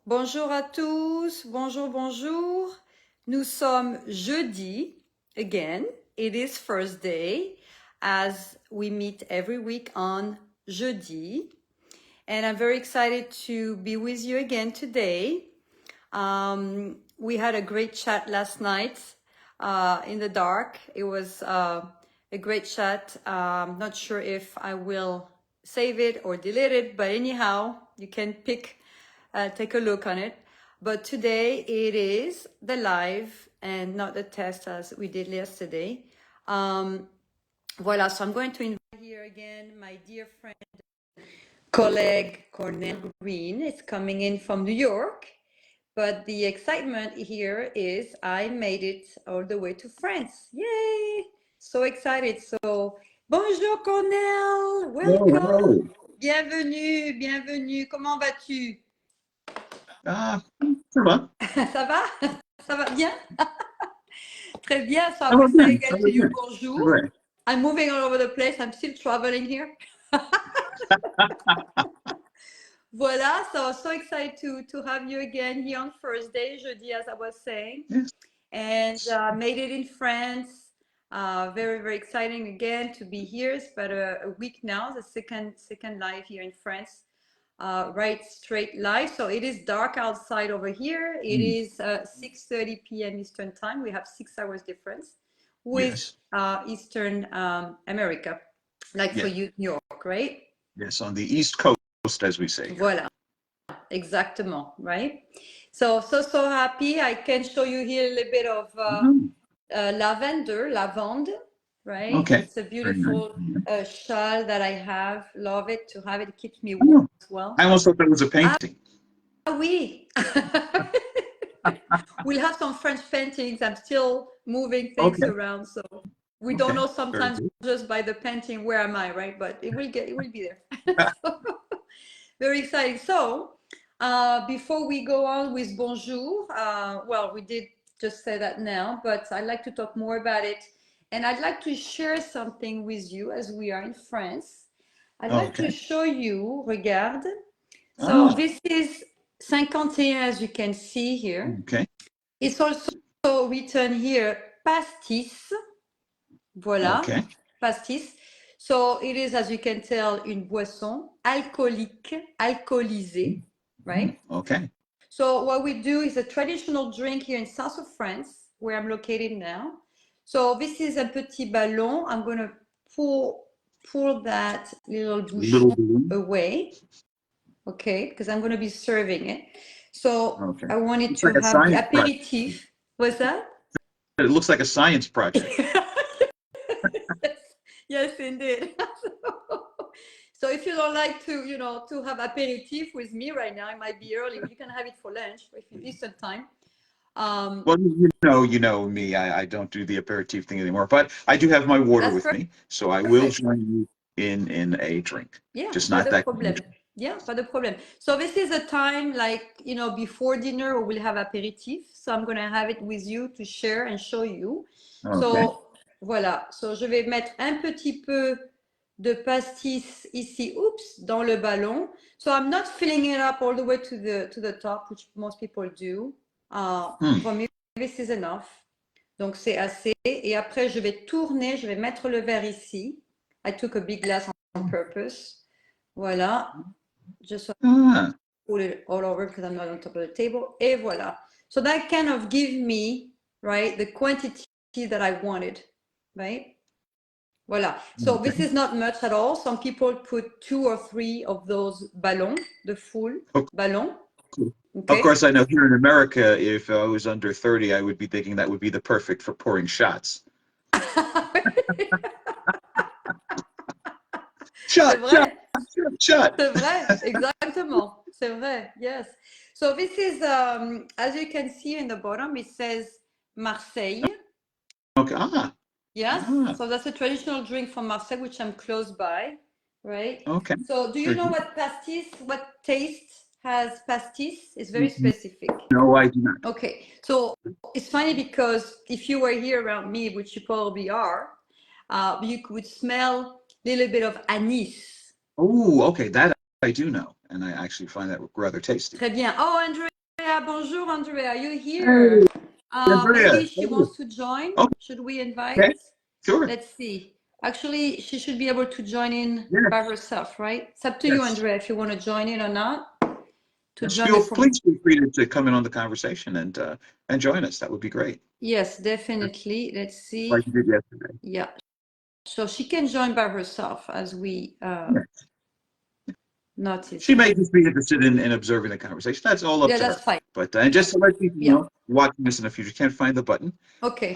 Bonjour à tous, bonjour, bonjour. Nous sommes jeudi, again. It is first day, as we meet every week on jeudi. And I'm very excited to be with you again today. We had a great chat last night in the dark. It was a great chat. Not sure if I will save it or delete it, but anyhow, you can take a look on it. But today it is the live and not the test as we did yesterday. Voila, so I'm going to invite here again my dear friend, colleague Cornell Green is coming in from New York. But the excitement here is I made it all the way to France. Yay! So excited. So, bonjour Cornell, welcome. Hello. Bienvenue, bienvenue. Comment vas-tu? Ça va? Ça va? Ça va bien? Très bien. So I Ça va will bien, say ça again va to you bien. bonjour. Ouais. I'm moving all over the place. I'm still traveling here. Voilà, so excited to have you again here on Thursday, jeudi, as I was saying. Yes. And made it in France. Very, very exciting again to be here. It's about a week now, the second live here in France. Right straight live. So it is dark outside over here. It is 6:30 p.m. Eastern time. We have 6 hours difference with Eastern America, like for you, New York, right? Yes, on the East Coast, as we say. Voilà, exactement, right? So happy. I can show you here a little bit of lavande, right? Okay. It's a beautiful shawl that I have. Love it to have it. It keeps me warm as well. I almost thought that was a painting. Ah oui. We'll have some French paintings. I'm still moving things around, so we don't know sometimes just by the painting where am I, right? But it will be there. So, very exciting. So before we go on with bonjour, well, we did just say that now, but I'd like to talk more about it. And I'd like to share something with you as we are in France. I'd like to show you, regarde. So this is 51, as you can see here. Okay. It's also written here, pastis. Voilà, pastis. So it is, as you can tell, une boisson alcoolique, alcoolisée, right? Okay. So what we do is a traditional drink here in south of France, where I'm located now. So this is a petit ballon. I'm going to pull that little bouchon away, okay, because I'm going to be serving it. So I wanted to have the aperitif. What's that? It looks like a science project. Yes, indeed. So if you don't like to, to have aperitif with me right now, it might be early. You can have it for lunch if you Eastern time. Well, you know me. I don't do the aperitif thing anymore, but I do have my water with me, so I will join you in a drink. Yeah, just not that problem. Yeah, not a problem. So this is a time like, before dinner, we'll have aperitif. So I'm going to have it with you to share and show you. So voilà. So je vais mettre un petit peu de pastis ici, oops, dans le ballon. So I'm not filling it up all the way to the top, which most people do. For me, this is enough. Donc c'est assez. Et après, je vais tourner, je vais mettre le verre ici. I took a big glass on purpose. Voilà. Just put it all over because I'm not on top of the table. Et voilà. So that kind of give me, right, the quantity that I wanted, right? Voilà. So this is not much at all. Some people put 2 or 3 of those ballons, the full ballon. Okay. Of course, I know here in America, if I was under 30, I would be thinking that would be the perfect for pouring shots. Shot. C'est vrai, exactement. C'est vrai, yes. So this is, as you can see in the bottom, it says Marseille. Okay. Yes. So that's a traditional drink from Marseille, which I'm close by, right? Okay. So do you know what taste has pastis? It's very specific. No, I do not. Okay. So it's funny because if you were here around me, which you probably are, you could smell a little bit of anise. Oh, okay. That I do know, and I actually find that rather tasty. Très bien. Oh, Andrea, bonjour, Andrea. Are you here? Maybe she wants to join. Okay. Should we invite? Okay. Sure. Let's see. Actually, she should be able to join in by herself, right? It's up to you, Andrea, if you want to join in or not. Please feel free to come in on the conversation and join us. That would be great. Yes, definitely. Let's see. Like you did yesterday. Yeah. So she can join by herself as we notice. She may just be interested in observing the conversation. That's all up to her. Yeah, that's fine. But and just to let people know, watching this in the future, can't find the button. Okay.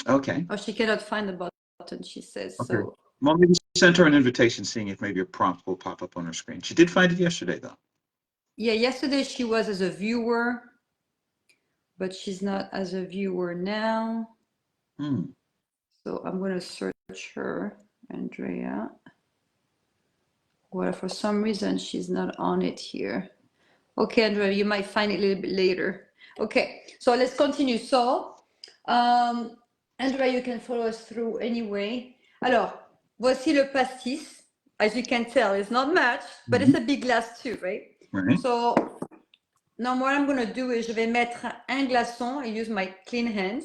Okay. Oh, she cannot find the button, she says. Okay. So. Well, maybe send her an invitation, seeing if maybe a prompt will pop up on her screen. She did find it yesterday, though. Yeah, yesterday she was as a viewer, but she's not as a viewer now. So I'm going to search her, Andrea. Well, for some reason, she's not on it here. Okay, Andrea, you might find it a little bit later. Okay, so let's continue. So, Andrea, you can follow us through anyway. Alors, voici le pastis. As you can tell, it's not much, but it's a big glass too, right? So, now what I'm going to do is je vais mettre un glaçon. I use my clean hands.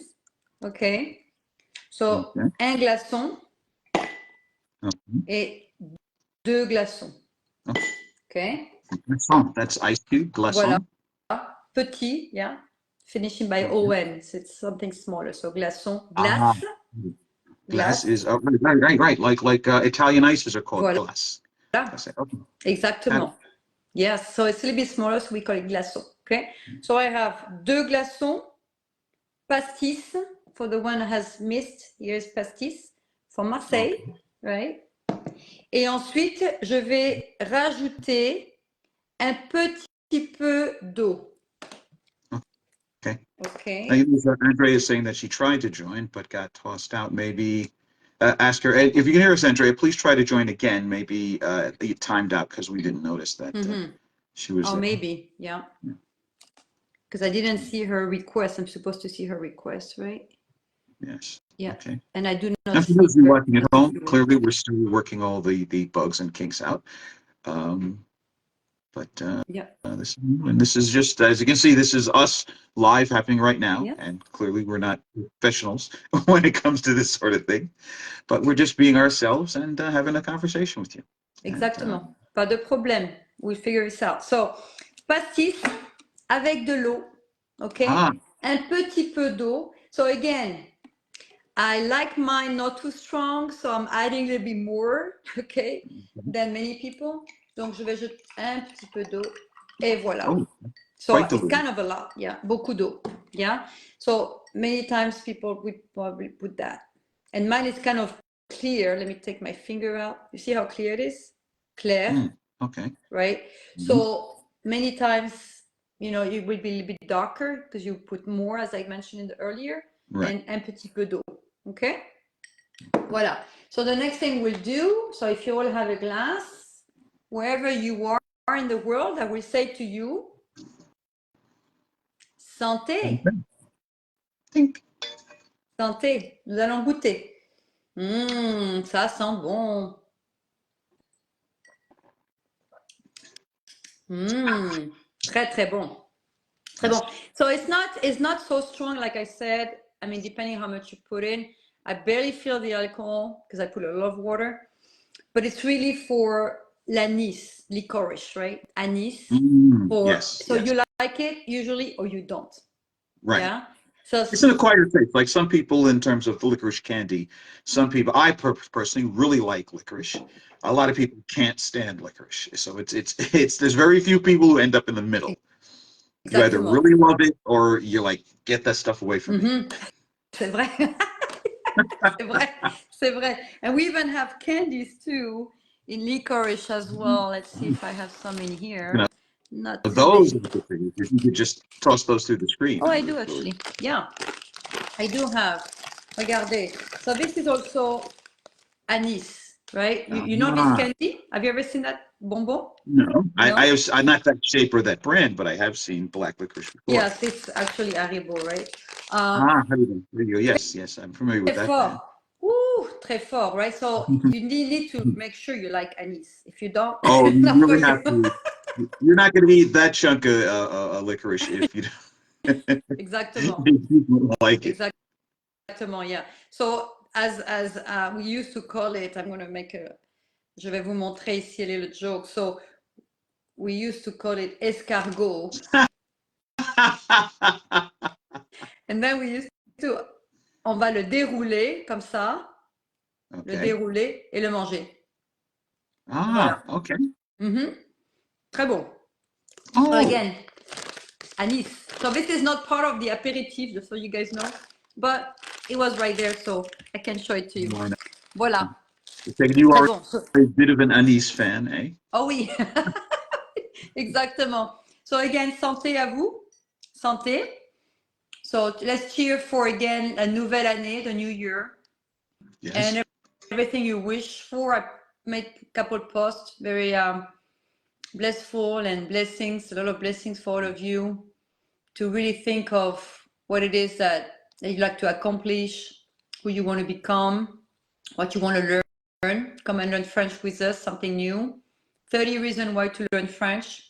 Okay. So, un glaçon et deux glaçons. Okay. Glaçon, that's ice cube, glaçon. Voilà. Petit, yeah. Finishing by ON. So it's something smaller. So, glaçon, glace. Glass is right. Like Italian ices are called glass. Exactement. Yes, so it's a little bit smaller, so we call it glaçon. Okay. So I have deux glaçons, pastis. For the one who has missed, here's pastis from Marseille, right? Et ensuite, je vais rajouter un petit peu d'eau. Okay. Andrea is saying that she tried to join, but got tossed out. Maybe ask her, if you can hear us, Andrea, please try to join again. Maybe it timed out because we didn't notice that she was. Oh, maybe, yeah. Because I didn't see her request. I'm supposed to see her request, right? Yes. Yeah. Okay. And I do not. Now, for those of you watching at home, clearly we're still working all the bugs and kinks out. This is just, as you can see, this is us live happening right now, and clearly we're not professionals when it comes to this sort of thing, but we're just being ourselves and having a conversation with you. Exactement. Pas de problème. We'll figure this out. So, pastis avec de l'eau, okay? Un petit peu d'eau. So again, I like mine not too strong, so I'm adding a little bit more, okay, than many people. Donc, je vais jeter un petit peu d'eau, et voilà. So it's kind of a lot, yeah, beaucoup d'eau, yeah. So many times people would probably put that. And mine is kind of clear. Let me take my finger out. You see how clear it is? Clair. Okay. Right? So many times, you know, it will be a little bit darker because you put more, as I mentioned earlier, and un petit peu d'eau. Okay? Voilà. So the next thing we'll do, so if you all have a glass, wherever you are in the world, I will say to you, santé. Santé. Nous allons goûter. Ça sent bon. Très, très bon. Très bon. So it's not so strong, like I said. I mean, depending how much you put in. I barely feel the alcohol because I put a lot of water. But it's really for l'anis, licorice, right? Anis. So you like it usually or you don't. Right. Yeah. So it's an acquired taste. Like some people, in terms of the licorice candy, some people, I personally really like licorice. A lot of people can't stand licorice. So there's very few people who end up in the middle. You either really love it or you're like, get that stuff away from me. C'est vrai. C'est vrai. C'est vrai. And we even have candies too in licorice as well. Let's see if I have some in here. You know, not those are the good things. You could just toss those through the screen. Oh, I do actually. Yeah, I do have. Regardez. So this is also anis, right? You know this candy? Have you ever seen that bonbon? No. I'm not that shape or that brand, but I have seen black licorice before. Yes, it's actually Haribo, right? Haribo. Yes, I'm familiar with that brand. très fort, right? So you need to make sure you like anise. If you don't, Oh, you not for really you. have to. You're not going to eat that chunk of licorice if you don't, if Exactement. you don't like it. Exactement, yeah. So as we used to call it, I'm going to make a, je vais vous montrer ici, elle est le joke. So we used to call it escargot. And then we used to, on va le dérouler comme ça, le dérouler et le manger. Ah, Voilà. okay. Très bon. Oh. So again, anise. So this is not part of the aperitif, just so you guys know, but it was right there, so I can show it to you. Voilà. You are bon. a bit of an anise fan, eh? Oh oui, exactement. So again, santé à vous. Santé. So let's cheer for again a nouvelle année, the new year. Yes. And everything you wish for. I made a couple posts, very blissful and blessings, a lot of blessings for all of you, to really think of what it is that you'd like to accomplish, who you want to become, what you want to learn. Come and learn French with us, something new. 30 reasons why to learn French.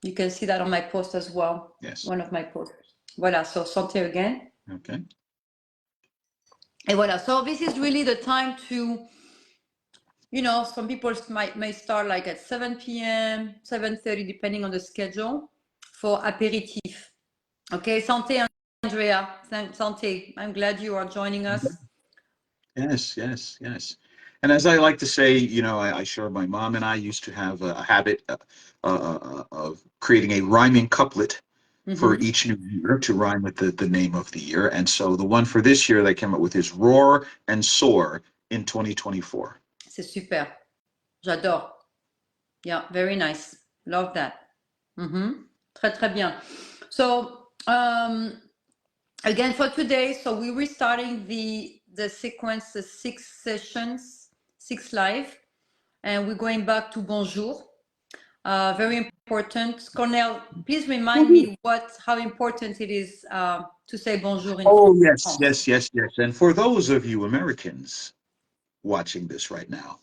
You can see that on my post as well. Yes. One of my posts. Voilà, so santé again. Okay. And voilà, so this is really the time to, you know, some people may start like at 7 p.m., 7:30, depending on the schedule, for aperitif. Okay, santé, Andrea. Santé. I'm glad you are joining us. Yes, yes, yes. And as I like to say, you know, I share my mom and I used to have a habit of creating a rhyming couplet for each new year to rhyme with the name of the year. And so the one for this year they came up with is roar and soar in 2024. C'est super. J'adore. Yeah, very nice. Love that. Très, très bien. So, again, for today, so we're restarting the sequence, the 6 sessions, 6 live, and we're going back to Bonjour. Very important. Cornell, please remind me how important it is to say bonjour in Oh, France. yes. And for those of you Americans watching this right now,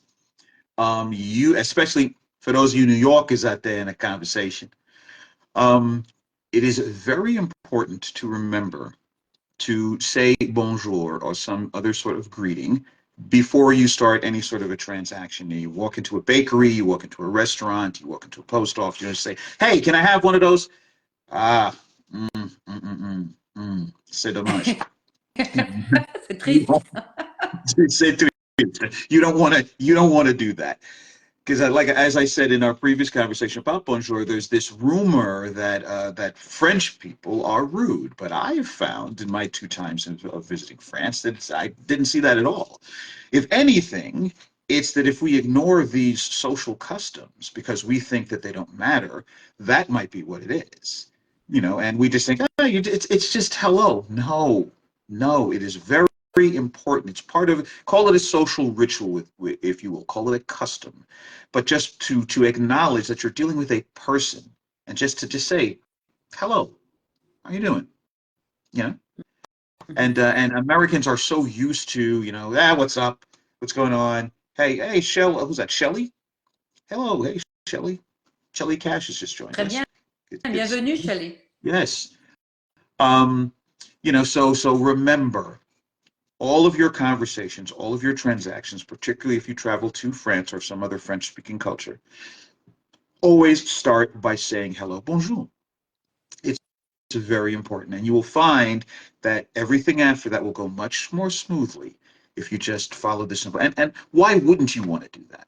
you, especially for those of you New Yorkers out there in a conversation, it is very important to remember to say bonjour or some other sort of greeting before you start any sort of a transaction. You walk into a bakery, you walk into a restaurant, you walk into a post office, you just say, hey, can I have one of those? C'est dommage. C'est triste. You don't want to do that. Because as I said in our previous conversation about bonjour, there's this rumor that that French people are rude, but I've found in my 2 times of visiting France that I didn't see that at all. If anything, it's that if we ignore these social customs because we think that they don't matter, that might be what it is, you know. And we just think, it's just hello. No, it is very important. It's part of, call it a social ritual, if you will, call it a custom, but just to acknowledge that you're dealing with a person, and just to say, hello, how you doing? You know, and Americans are so used to, you know, what's up, what's going on? Hey, Shell, who's that? Shelly? Hello, hey, Shelly Cash has just joined Très us. bien. Bienvenue, Shelley. Yes. You know, so remember, all of your conversations, all of your transactions, particularly if you travel to France or some other French-speaking culture, always start by saying hello, bonjour. It's very important. And you will find that everything after that will go much more smoothly if you just follow this simple. And why wouldn't you want to do that?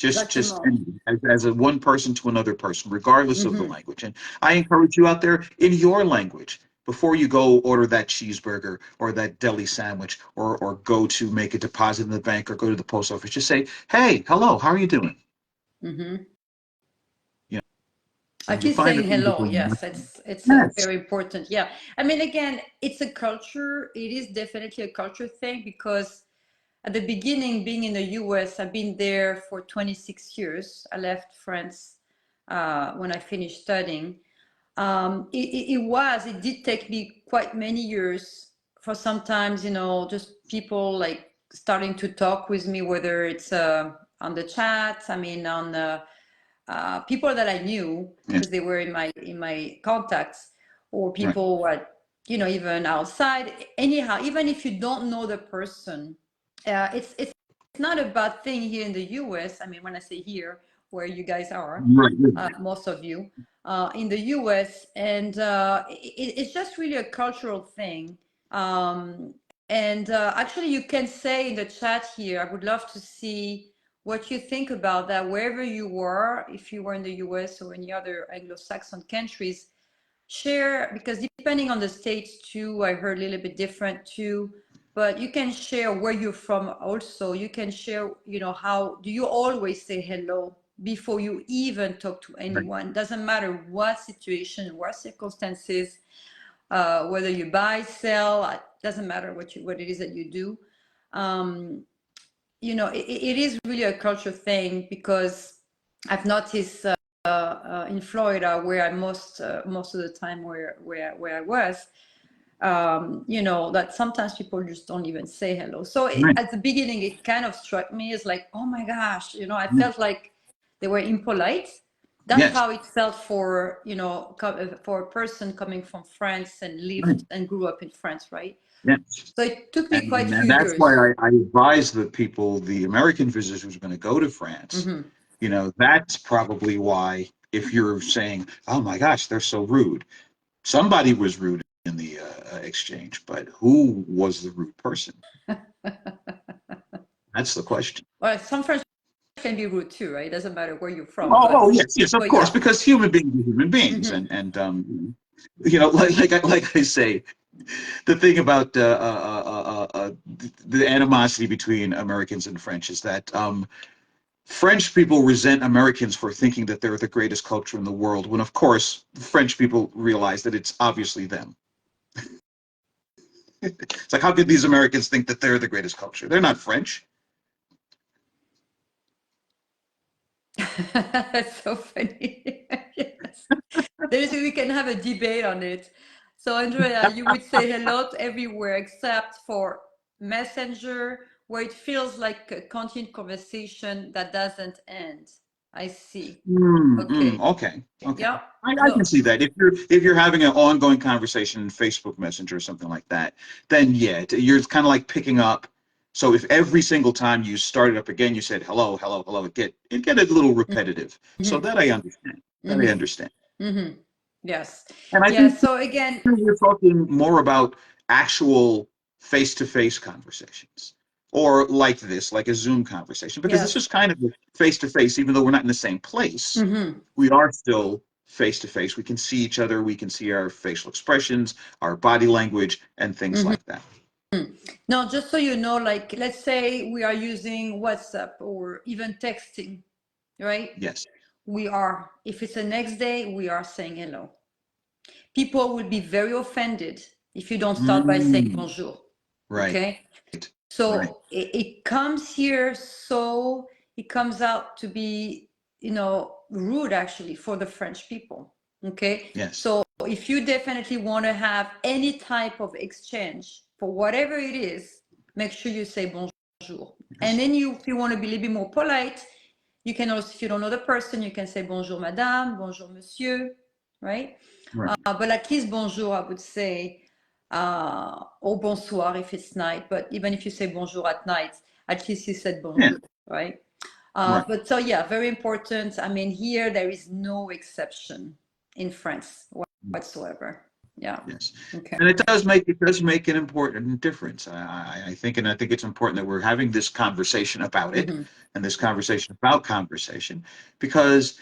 Just as a one person to another person, regardless of the language. And I encourage you out there, in your language, before you go order that cheeseburger or that deli sandwich, or go to make a deposit in the bank or go to the post office, just say, hey, hello, how are you doing? You know, At least saying hello, yes, it's very important. Yeah, I mean, again, it's a culture. It is definitely a culture thing, because at the beginning, being in the US, I've been there for 26 years. I left France when I finished studying. It did take me quite many years for sometimes, you know, just people like starting to talk with me, whether it's on the chat, I mean, on the people that I knew because they were in my contacts, or people what, you know, even outside. Anyhow, even if you don't know the person, it's not a bad thing here in the US. I mean, when I say here, where you guys are, most of you in the US, and it's just really a cultural thing. And actually, you can say in the chat here, I would love to see what you think about that, wherever you were, if you were in the US or any other Anglo-Saxon countries. Share, because depending on the states too, I heard a little bit different too, but you can share where you're from also. You can share, you know, how do you always say hello before you even talk to anyone? Doesn't matter what situation, what circumstances, whether you buy, sell, doesn't matter what it is that you do. You know, it is really a culture thing, because I've noticed in Florida, where I most of the time where I was, you know, that sometimes people just don't even say hello. So at the beginning, it kind of struck me as like, oh my gosh, you know, I felt like they were impolite. That's how it felt for, you know, for a person coming from France and lived and grew up in France, right? So it took me quite a few that's years. why I advise the people, the American visitors who's going to go to France, you know, that's probably why, if you're saying, oh my gosh, they're so rude, somebody was rude in the exchange, but who was the rude person? That's the question. Well, some French can be rude too, right? It doesn't matter where you're from. Oh, yes, of course, because human beings are human beings, and you know, like I say, the thing about the animosity between Americans and French is that French people resent Americans for thinking that they're the greatest culture in the world, when of course French people realize that it's obviously them. It's like, how could these Americans think that they're the greatest culture? They're not French. That's so funny. Yes. We can have a debate on it. So Andrea, you would say hello to everywhere except for Messenger, where it feels like a continued conversation that doesn't end. I see. Okay. Yeah. I can see that. If you're having an ongoing conversation in Facebook Messenger or something like that, then yeah, you're kind of like picking up. So if every single time you started up again, you said hello, hello, hello, it get a little repetitive. So that I understand. That I understand. Yes. And I think so again, we're talking more about actual face-to-face conversations, or like this, like a Zoom conversation, because this is kind of face-to-face, even though we're not in the same place. We are still face-to-face. We can see each other. We can see our facial expressions, our body language, and things like that. Now, just so you know, like, let's say we are using WhatsApp or even texting, right? Yes. We are, if it's the next day, we are saying hello. People will be very offended if you don't start by saying bonjour. Right. Okay. So it comes here, so it comes out to be, you know, rude actually for the French people. Okay. Yes. So if you definitely want to have any type of exchange for whatever it is, make sure you say bonjour. Yes. And then if you want to be a little bit more polite, you can also, if you don't know the person, you can say bonjour madame, bonjour monsieur, right? But at least bonjour, I would say, or bonsoir if it's night. But even if you say bonjour at night, at least you said bonjour, right? But so yeah, very important. I mean, here there is no exception in France whatsoever. Yeah. Yes. Okay. And it does make an important difference. I think, and I think it's important that we're having this conversation about it, and this conversation about conversation, because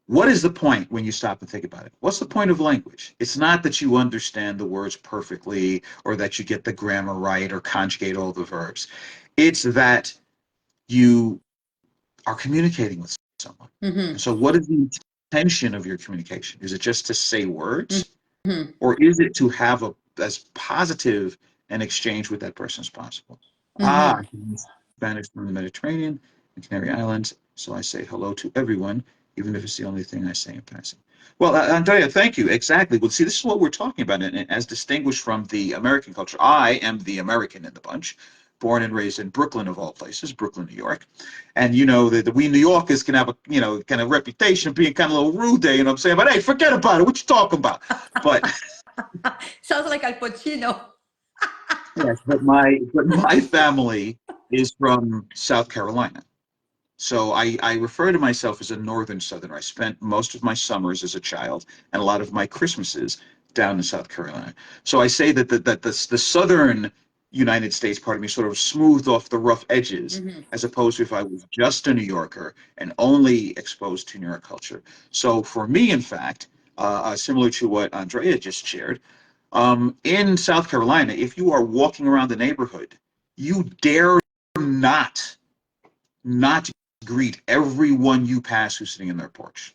what is the point when you stop and think about it? What's the point of language? It's not that you understand the words perfectly, or that you get the grammar right, or conjugate all the verbs. It's that you are communicating with someone. And so what is the intention of your communication? Is it just to say words? Or is it to have as positive an exchange with that person as possible? I can use Spanish from the Mediterranean and Canary Islands, so I say hello to everyone, even if it's the only thing I say in passing. Well, Andrea, thank you. Exactly. Well, see, this is what we're talking about, and as distinguished from the American culture. I am the American in the bunch, born and raised in Brooklyn, of all places, Brooklyn, New York. And you know that we New Yorkers can have a kind of reputation of being kind of a little rude there. You know what I'm saying? But hey, forget about it. What you talking about? But Sounds like Al Pacino. yes, but my family is from South Carolina. So I refer to myself as a Northern Southerner. I spent most of my summers as a child and a lot of my Christmases down in South Carolina. So I say that the Southern United States part of me sort of smoothed off the rough edges, as opposed to if I was just a New Yorker and only exposed to New York culture. So for me, in fact, similar to what Andrea just shared, in South Carolina, if you are walking around the neighborhood, you dare not greet everyone you pass who's sitting in their porch.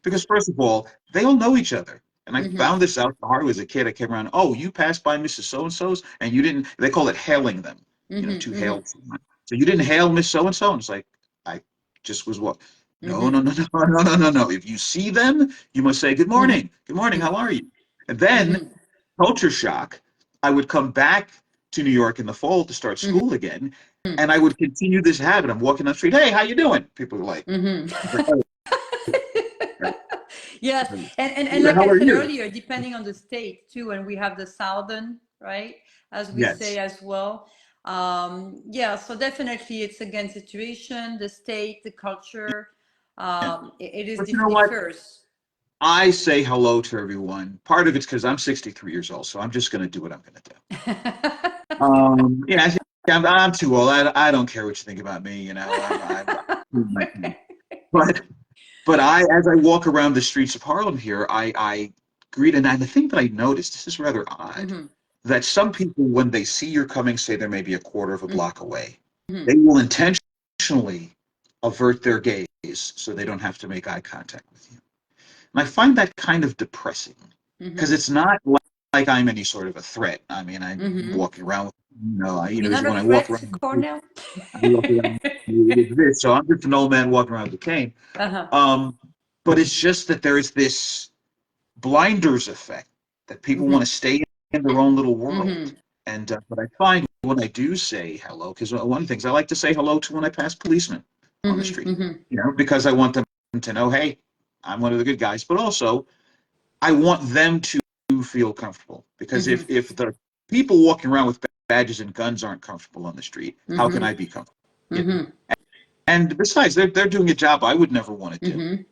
Because first of all, they all know each other. And I found this out the hard way as a kid. I came around, oh, you passed by Mrs. So-and-so's and you didn't, they call it hailing them, to hail someone. So you didn't hail Miss So-and-so? And it's like, I just was what? No, no, no, no, no, no, no, no. If you see them, you must say, good morning. Good morning. How are you? And then culture shock, I would come back to New York in the fall to start school again, and I would continue this habit. I'm walking down the street. Hey, how you doing? People are like, Yes, and like how I are said you? earlier, depending on the state too, and we have the southern, right, as we say Yes. as well. Yeah, so definitely it's again situation, the state, the culture. Yeah. It is But you know what? differs. I say hello to everyone. Part of it's because I'm 63 years old, so I'm just going to do what I'm going to do. Yeah, I'm too old. I don't care what you think about me. But as I walk around the streets of Harlem here, I greet, and the thing that I noticed, this is rather odd, that some people, when they see you're coming, say they're maybe a quarter of a block away, they will intentionally avert their gaze so they don't have to make eye contact with you. And I find that kind of depressing because it's not like I'm any sort of a threat. I mean, I'm walking around with, You're not a when I walk threat, around, Cornell? I walk around with this. So I'm just an old man walking around with a cane. Um, but it's just that there is this blinders effect that people want to stay in their own little world. And but I find when I do say hello, because one of the things I like to say hello to when I pass policemen on the street, because I want them to know, hey, I'm one of the good guys, but also I want them to feel comfortable. Because if the people walking around with badges and guns aren't comfortable on the street, how can I be comfortable? And besides, they're doing a job I would never want to do.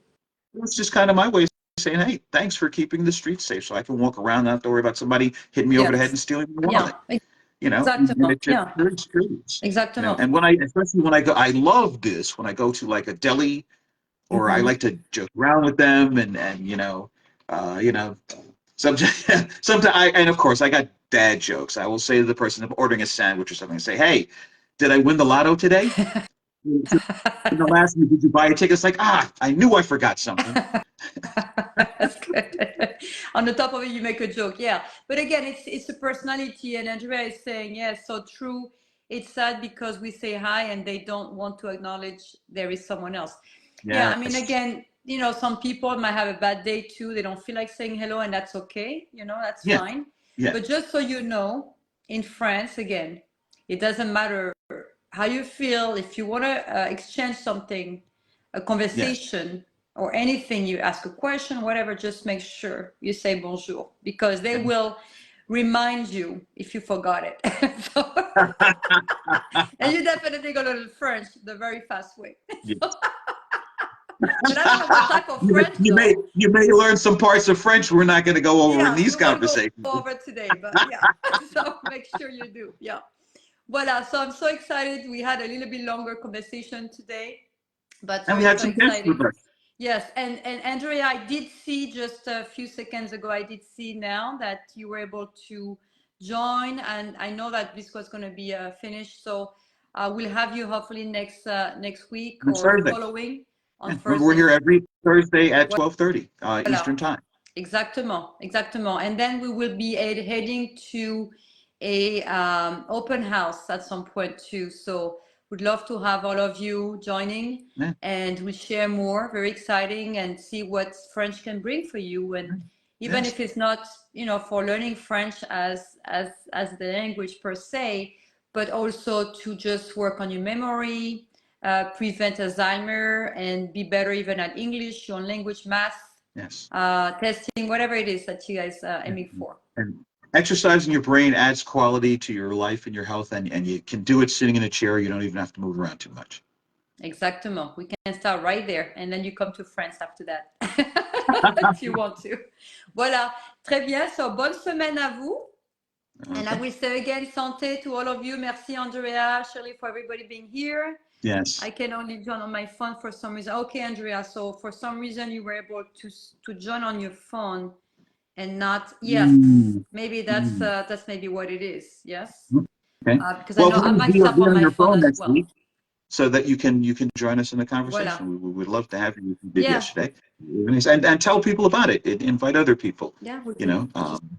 It's just kind of my way of saying, hey, thanks for keeping the streets safe so I can walk around, not have to worry about somebody hitting me over the head and Yes. stealing my Yeah. wallet. And Exactement. it's just Yeah. very experience. Exactement. And especially when I go, I love this when I go to like a deli, or I like to joke around with them, and sometimes and of course I got dad jokes. I will say to the person ordering a sandwich or something, say, hey, did I win the lotto today? Last week, did you buy a ticket? It's like, I knew I forgot something. That's good. On the top of it, you make a joke. Yeah. But again, it's a personality. And Andrea is saying, yes, so true. It's sad because we say hi and they don't want to acknowledge there is someone else. Yeah. I mean, Yes. again, some people might have a bad day too. They don't feel like saying hello, and that's okay. That's Yeah. fine. Yeah. But just so you know, in France, again, it doesn't matter how you feel. If you want to exchange something, a Yes. conversation, or anything, you ask a question, whatever, just make sure you say bonjour, because they will remind you if you forgot it. And you definitely got to learn French the very fast way. Yes. But I don't know what type of French though. You may learn some parts of French we're not going to go over in Yeah, these we won't go conversations. over today, but yeah. So make sure you do. Yeah. Voila. So I'm so excited. We had a little bit longer conversation today, but And so we it's had so some guests with exciting. us. Yes, and Andrea, I did see just a few seconds ago, I did see now that you were able to join, and I know that this was going to be finished, so we'll have you hopefully next week It's or Thursday. following on We're Thursday. here every Thursday at Voilà, 12:30 Eastern Time. exactement, exactement. And then we will be heading to a open house at some point too. So Would love to have all of you joining, and we'll share more. Very exciting, and see what French can bring for you. And even if it's not, for learning French as the language per se, but also to just work on your memory, prevent Alzheimer, and be better even at English, your own language, math, testing, whatever it is that you guys are aiming for. And exercising your brain adds quality to your life and your health, and you can do it sitting in a chair. You don't even have to move around too much. Exactement. We can start right there, and then you come to France after that, if you want to. Voilà. Très bien. So, bonne semaine à vous. Okay. And I will say again, santé to all of you. Merci, Andrea, Shirley, for everybody being here. Yes. I can only join on my phone for some reason. Okay, Andrea. So for some reason you were able to join on your phone and not. Yes, maybe that's maybe what it is. Yes. Okay. Because I know I myself on my phone as well. So that you can join us in the conversation. Voilà. We would love to have you. You did yesterday, and tell people about it. Invite other people. Yeah,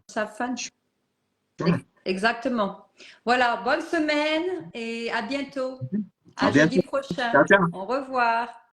just have fun. Sure. Exactement. Voilà. Bonne semaine et à bientôt. À jeudi prochain. Ciao, ciao. Au revoir.